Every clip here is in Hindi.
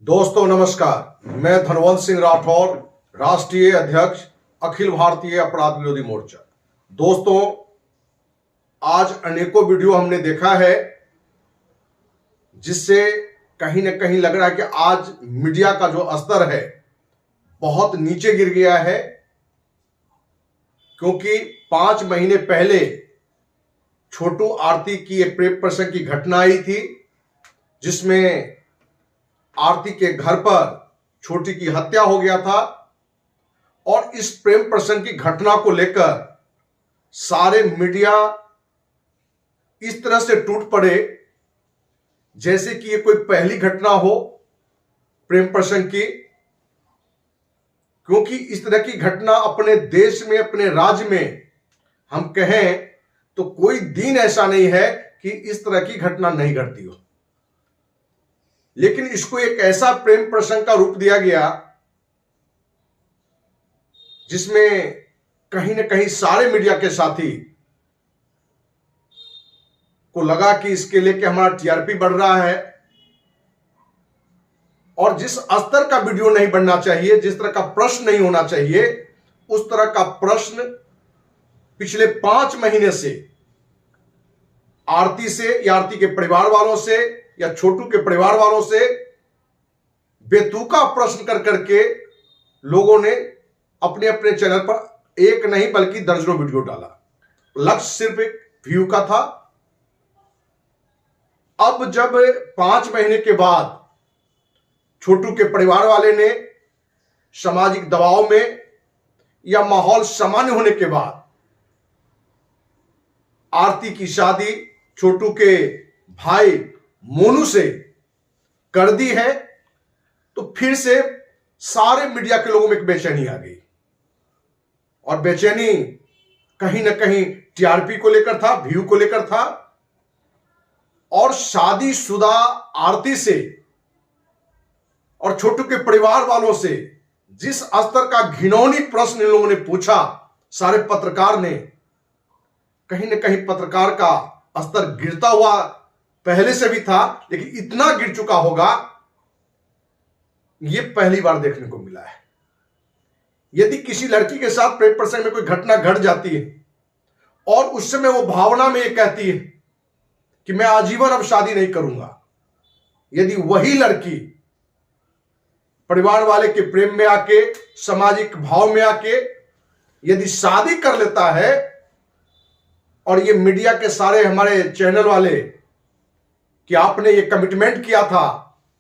दोस्तों नमस्कार, मैं धनवंत सिंह राठौर, राष्ट्रीय अध्यक्ष अखिल भारतीय अपराध विरोधी मोर्चा। दोस्तों, आज अनेकों वीडियो हमने देखा है जिससे कहीं ना कहीं लग रहा है कि आज मीडिया का जो स्तर है बहुत नीचे गिर गया है, क्योंकि 5 महीने पहले छोटू आरती की एक प्रेम प्रसंग की घटना आई थी जिसमें आरती के घर पर छोटी की हत्या हो गया था। और इस प्रेम प्रसंग की घटना को लेकर सारे मीडिया इस तरह से टूट पड़े जैसे कि ये कोई पहली घटना हो प्रेम प्रसंग की, क्योंकि इस तरह की घटना अपने देश में, अपने राज्य में हम कहें तो कोई दिन ऐसा नहीं है कि इस तरह की घटना नहीं घटती हो। लेकिन इसको एक ऐसा प्रेम प्रसंग का रूप दिया गया जिसमें कहीं ना कहीं सारे मीडिया के साथी को लगा कि इसके लेके हमारा टीआरपी बढ़ रहा है, और जिस स्तर का वीडियो नहीं बनना चाहिए, जिस तरह का प्रश्न नहीं होना चाहिए, उस तरह का प्रश्न पिछले 5 महीने से आरती से या आरती के परिवार वालों से या छोटू के परिवार वालों से बेतुका प्रश्न कर करके लोगों ने अपने अपने चैनल पर एक नहीं बल्कि दर्जनों वीडियो डाला। लक्ष्य सिर्फ एक व्यू का था। अब जब 5 महीने के बाद छोटू के परिवार वाले ने सामाजिक दबाव में या माहौल सामान्य होने के बाद आरती की शादी छोटू के भाई मोनू से कर दी है, तो फिर से सारे मीडिया के लोगों में एक बेचैनी आ गई। और बेचैनी कहीं ना कहीं टीआरपी को लेकर था, व्यू को लेकर था, और शादीशुदा आरती से और छोटू के परिवार वालों से जिस स्तर का घिनौनी प्रश्न इन लोगों ने पूछा, सारे पत्रकार ने, कहीं ना कहीं पत्रकार का स्तर गिरता हुआ पहले से भी था, लेकिन इतना गिर चुका होगा यह पहली बार देखने को मिला है। यदि किसी लड़की के साथ प्रेम प्रसंग में कोई घटना घट जाती है और उस समय वो भावना में ये कहती है कि मैं आजीवन अब शादी नहीं करूंगा, यदि वही लड़की परिवार वाले के प्रेम में आके, सामाजिक भाव में आके यदि शादी कर लेता है, और ये मीडिया के सारे हमारे चैनल वाले कि आपने ये कमिटमेंट किया था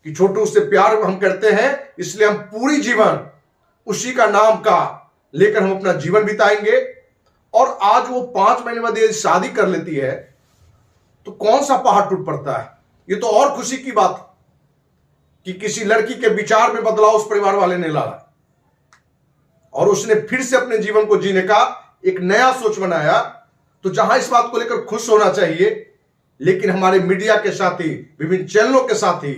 कि छोटू से प्यार हम करते हैं इसलिए हम पूरी जीवन उसी का नाम का लेकर हम अपना जीवन बिताएंगे, और आज वो 5 महीने बाद ये शादी कर लेती है तो कौन सा पहाड़ टूट पड़ता है। ये तो और खुशी की बात कि किसी लड़की के विचार में बदलाव उस परिवार वाले ने लाया और उसने फिर से अपने जीवन को जीने का एक नया सोच बनाया। तो जहां इस बात को लेकर खुश होना चाहिए, लेकिन हमारे मीडिया के साथी, विभिन्न चैनलों के साथी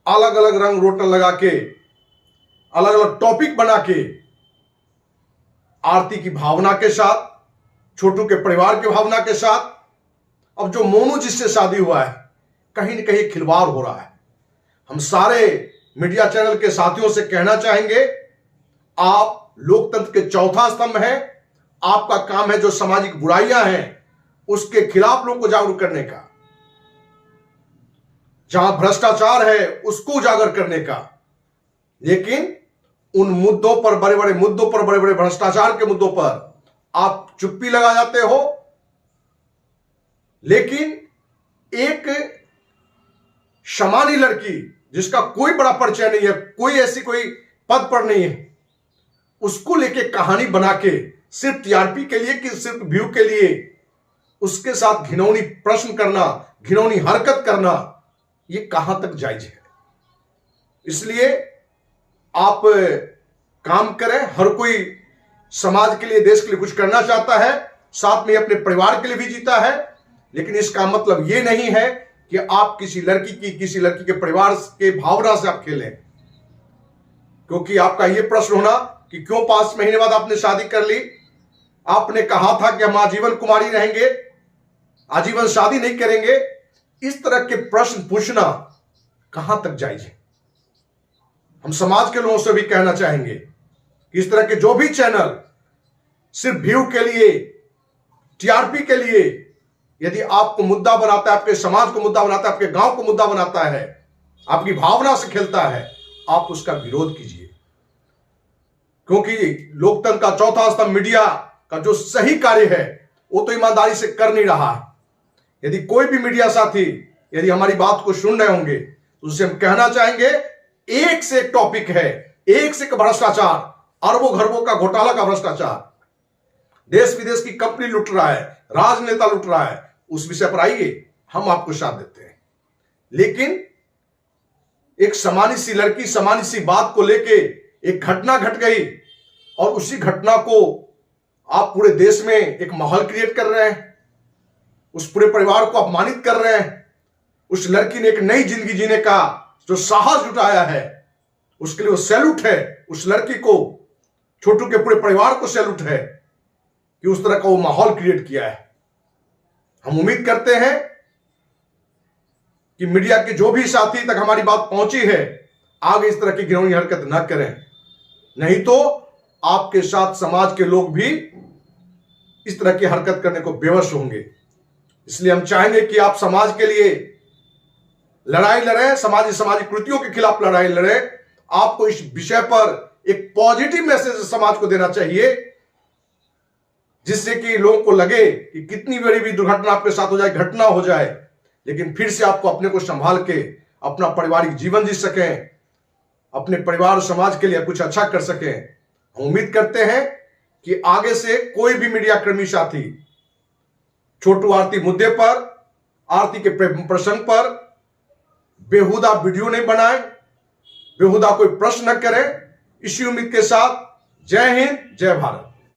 अलग अलग रंग रोटन लगा के, अलग अलग टॉपिक बना के आरती की भावना के साथ, छोटू के परिवार की भावना के साथ, अब जो मोनू जिससे शादी हुआ है, कहीं न कहीं खिलवाड़ हो रहा है। हम सारे मीडिया चैनल के साथियों से कहना चाहेंगे, आप लोकतंत्र के चौथा स्तंभ हैं। आपका काम है जो सामाजिक बुराइयां हैं उसके खिलाफ लोगों को जागरूक करने का, जहां भ्रष्टाचार है उसको उजागर करने का। लेकिन उन मुद्दों पर, बड़े बड़े मुद्दों पर, बड़े बड़े भ्रष्टाचार के मुद्दों पर आप चुप्पी लगा जाते हो। लेकिन एक सामान्य लड़की जिसका कोई बड़ा परिचय नहीं है, कोई ऐसी कोई पद पर नहीं है, उसको लेके कहानी बना के सिर्फ टीआरपी के लिए, कि सिर्फ व्यू के लिए उसके साथ घिनौनी प्रश्न करना, घिनौनी हरकत करना, यह कहां तक जायज है। इसलिए आप काम करें। हर कोई समाज के लिए, देश के लिए कुछ करना चाहता है, साथ में अपने परिवार के लिए भी जीता है, लेकिन इसका मतलब यह नहीं है कि आप किसी लड़की के परिवार के भावना से आप खेलें। क्योंकि आपका यह प्रश्न होना कि क्यों 5 महीने बाद आपने शादी कर ली, आपने कहा था कि हम आजीवन कुमारी रहेंगे, आजीवन शादी नहीं करेंगे, इस तरह के प्रश्न पूछना कहां तक जायज है। हम समाज के लोगों से भी कहना चाहेंगे कि इस तरह के जो भी चैनल सिर्फ व्यू के लिए, टीआरपी के लिए, यदि आपको मुद्दा बनाता है, आपके समाज को मुद्दा बनाता है, आपके गांव को मुद्दा बनाता है, आपकी भावना से खेलता है, आप उसका विरोध कीजिए। क्योंकि लोकतंत्र का चौथा स्तंभ मीडिया का जो सही कार्य है वो तो ईमानदारी से कर नहीं रहा। यदि कोई भी मीडिया साथी यदि हमारी बात को सुन रहे होंगे तो उससे हम कहना चाहेंगे, एक से एक टॉपिक है, एक से एक भ्रष्टाचार, अरबों खरबों का घोटाला का भ्रष्टाचार, देश विदेश की कंपनी लूट रहा है, राजनेता लूट रहा है, उस विषय पर आइए, हम आपको साथ देते हैं। लेकिन एक सामान्य सी लड़की, सामान्य सी बात को लेके एक घटना घट गई और उसी घटना को आप पूरे देश में एक माहौल क्रिएट कर रहे हैं, उस पूरे परिवार को अपमानित कर रहे हैं। उस लड़की ने एक नई जिंदगी जीने का जो साहस जुटाया है, उसके लिए वो सैल्यूट है। उस लड़की को, छोटू के पूरे परिवार को सैल्यूट है कि उस तरह का वो माहौल क्रिएट किया है। हम उम्मीद करते हैं कि मीडिया के जो भी साथी तक हमारी बात पहुंची है, आगे इस तरह की घिनौनी हरकत न करें, नहीं तो आपके साथ समाज के लोग भी इस तरह की हरकत करने को बेवश होंगे। इसलिए हम चाहेंगे कि आप समाज के लिए लड़ाई लड़ें, सामाजिक कृतियों के खिलाफ लड़ाई लड़ें। आपको इस विषय पर एक पॉजिटिव मैसेज समाज को देना चाहिए, जिससे कि लोगों को लगे कि कितनी बड़ी भी दुर्घटना आपके साथ हो जाए, घटना हो जाए, लेकिन फिर से आपको अपने को संभाल के अपना पारिवारिक जीवन जी सकें, अपने परिवार और समाज के लिए कुछ अच्छा कर सकें। हम उम्मीद करते हैं कि आगे से कोई भी मीडिया कर्मी साथी छोटू आरती मुद्दे पर, आरती के प्रसंग पर बेहुदा वीडियो नहीं बनाए, बेहुदा कोई प्रश्न न करे। इसी उम्मीद के साथ जय हिंद, जय भारत।